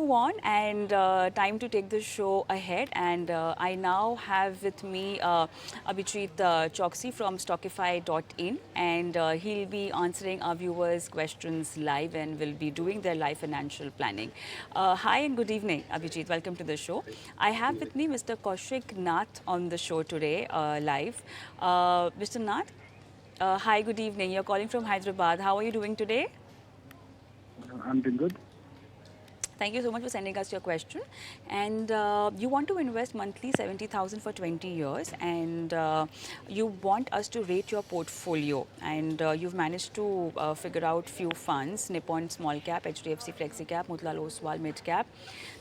move on and time to take the show ahead. And I now have with me Abhijit Choksi from Stockify.in, and he'll be answering our viewers' questions live and will be doing their live financial planning. Hi and good evening, Abhijit. Welcome to the show. I have with me Mr. Kaushik Nath on the show today live. Mr. Nath, hi, good evening. You're calling from Hyderabad. How are you doing today? I'm doing good. Thank you so much for sending us your question. And you want to invest monthly 70,000 for 20 years, and you want us to rate your portfolio. And you've managed to figure out few funds: Nippon Small Cap, HDFC Flexi Cap, Motilal Oswal Mid Cap,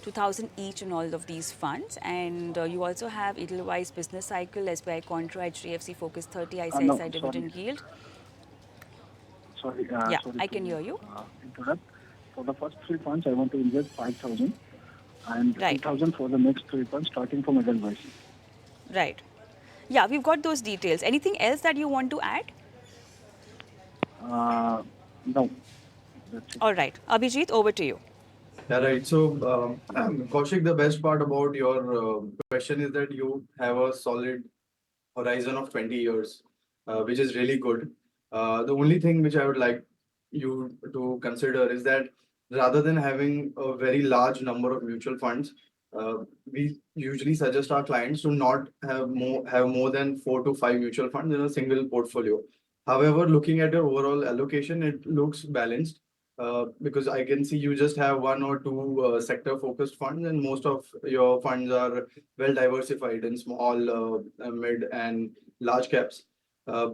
2,000 each in all of these funds. And you also have Edelweiss Business Cycle, SBI Contra, HDFC Focus 30, No, ICICI sorry, Dividend Yield. sorry, Yeah, sorry I to can hear you. interrupt. For the first three funds, I want to invest 5,000 and Right, 2,000 for the next three funds, starting from Edelweiss. right. Yeah, we've got those details. Anything else that you want to add? Uh, no, that's it. All right. Abhijit, over to you. Yeah, right. So, Kaushik, the best part about your question is that you have a solid horizon of 20 years, which is really good. The only thing which I would like you to consider is that rather than having a very large number of mutual funds, we usually suggest our clients to not have more than 4 to 5 mutual funds in a single portfolio. However, looking at your overall allocation, it looks balanced because I can see you just have one or two sector focused funds, and most of your funds are well diversified in small, mid, and large caps. Uh,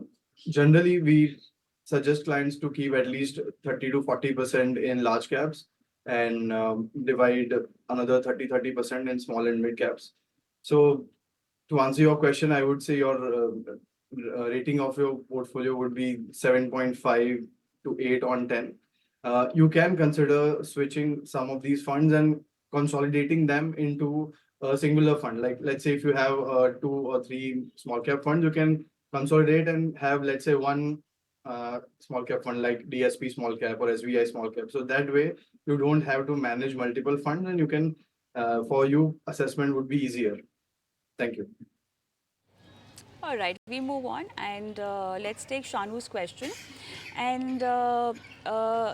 Generally, we suggest clients to keep at least 30 to 40% in large caps and divide another 30% in small and mid caps. So, to answer your question, I would say your rating of your portfolio would be 7.5 to 8 on 10. You can consider switching some of these funds and consolidating them into a singular fund. Like, let's say if you have two or three small cap funds, you can consolidate and have, let's say, one small cap fund like DSP small cap or SBI small cap. So that way, you don't have to manage multiple funds, and you can, for you, assessment would be easier. Thank you. All right, we move on and let's take Shanu's question. And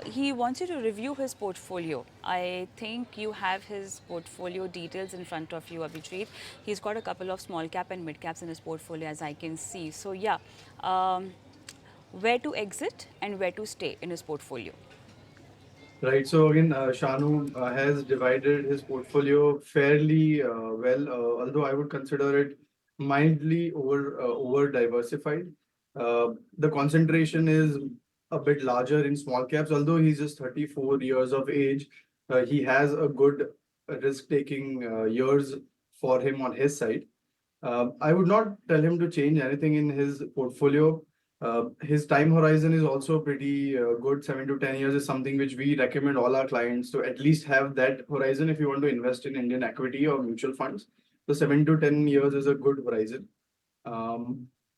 he wants you to review his portfolio. I think you have his portfolio details in front of you, Abhijit. He's got a couple of small cap and mid caps in his portfolio, as I can see. So, yeah, um, where to exit and where to stay in his portfolio. Right. So again, Shanu has divided his portfolio fairly well, although I would consider it mildly over diversified. The concentration is a bit larger in small caps, although he's just 34 years of age. He has a good risk-taking years for him on his side. I would not tell him to change anything in his portfolio. His time horizon is also pretty good. 7 to 10 years is something which we recommend all our clients to at least have that horizon if you want to invest in Indian equity or mutual funds. So 7 to 10 years is a good horizon.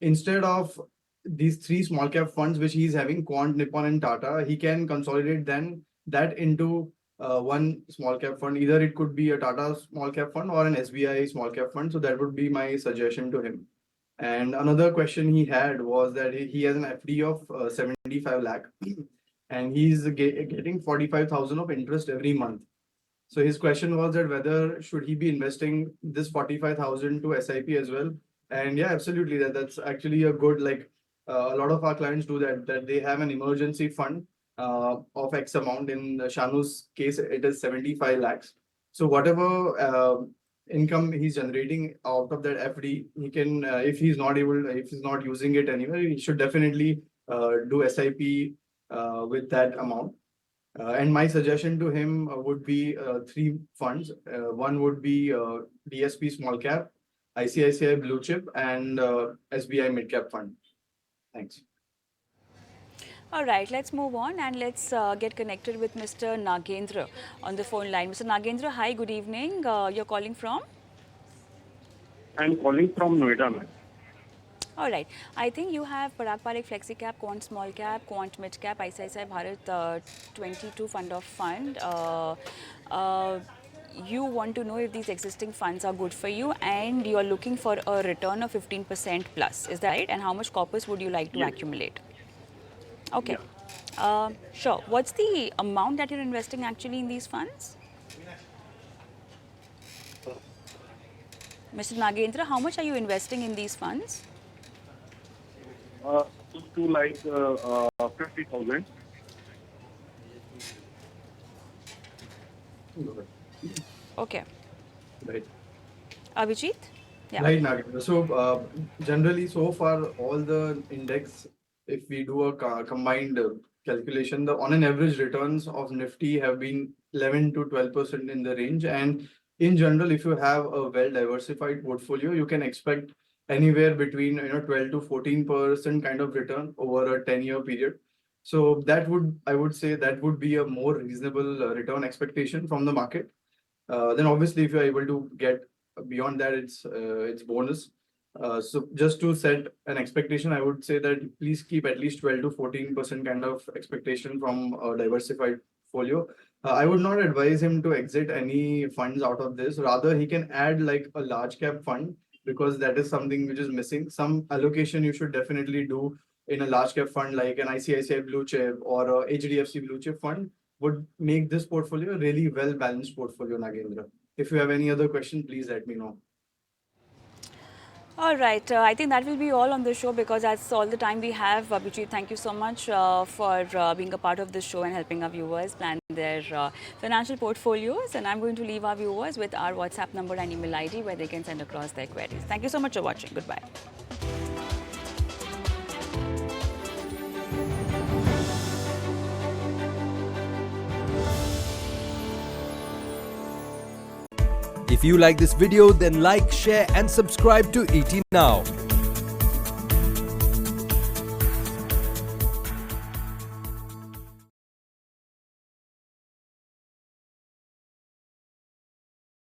Instead of these three small cap funds which he's having, Quant, Nippon, and Tata, he can consolidate then that into one small cap fund. Either it could be a Tata small cap fund or an SBI small cap fund. So that would be my suggestion to him. And another question he had was that he has an FD of 75 lakh and he's getting 45,000 of interest every month. So his question was that whether should he be investing this 45,000 to SIP as well? And yeah, absolutely. That's actually a good, like a lot of our clients do that they have an emergency fund of X amount. In Shanu's case, it is 75 lakhs. So whatever income he's generating out of that FD, he can, if he's not using it anywhere, he should definitely do SIP with that amount. And my suggestion to him would be three funds. One would be DSP Small Cap, ICICI Blue Chip, and SBI Mid Cap Fund. Thanks. All right, let's move on and let's get connected with Mr. Nagendra on the phone line. Mr. Nagendra, hi, good evening. You're calling from? I'm calling from Noida, ma'am. All right. I think you have Parag Parikh Flexi Cap, Quant Small Cap, Quant Mid Cap, ICICI Bharat 22 Fund of Fund. Uh, you want to know if these existing funds are good for you and you are looking for a return of 15% plus. Is that right? And how much corpus would you like to Yes. accumulate? Okay. Sure. What's the amount that you're investing actually in these funds? Mr. Nagendra, how much are you investing in these funds? To like 50,000. Okay. Right. Abhijit? Yeah. Right, Nagendra. So, generally, so far, all the index, if we do a combined calculation, the on an average returns of Nifty have been 11 to 12% in the range. And in general, if you have a well-diversified portfolio, you can expect anywhere between 12 to 14% kind of return over a 10-year period. So that would, I would say, that would be a more reasonable return expectation from the market. Then obviously, if you're able to get beyond that, it's bonus. So just to set an expectation, I would say that please keep at least 12 to 14% kind of expectation from a diversified portfolio. I would not advise him to exit any funds out of this. Rather, he can add like a large cap fund because that is something which is missing. Some allocation you should definitely do in a large cap fund like an ICICI Blue Chip or a HDFC Blue Chip fund would make this portfolio a really well balanced portfolio, Nagendra. If you have any other question, please let me know. All right. I think that will be all on the show because that's all the time we have. Abhijit, thank you so much for being a part of this show and helping our viewers plan their financial portfolios. And I'm going to leave our viewers with our WhatsApp number and email ID where they can send across their queries. Thank you so much for watching. Goodbye. If you like this video, then like, share and subscribe to ET Now.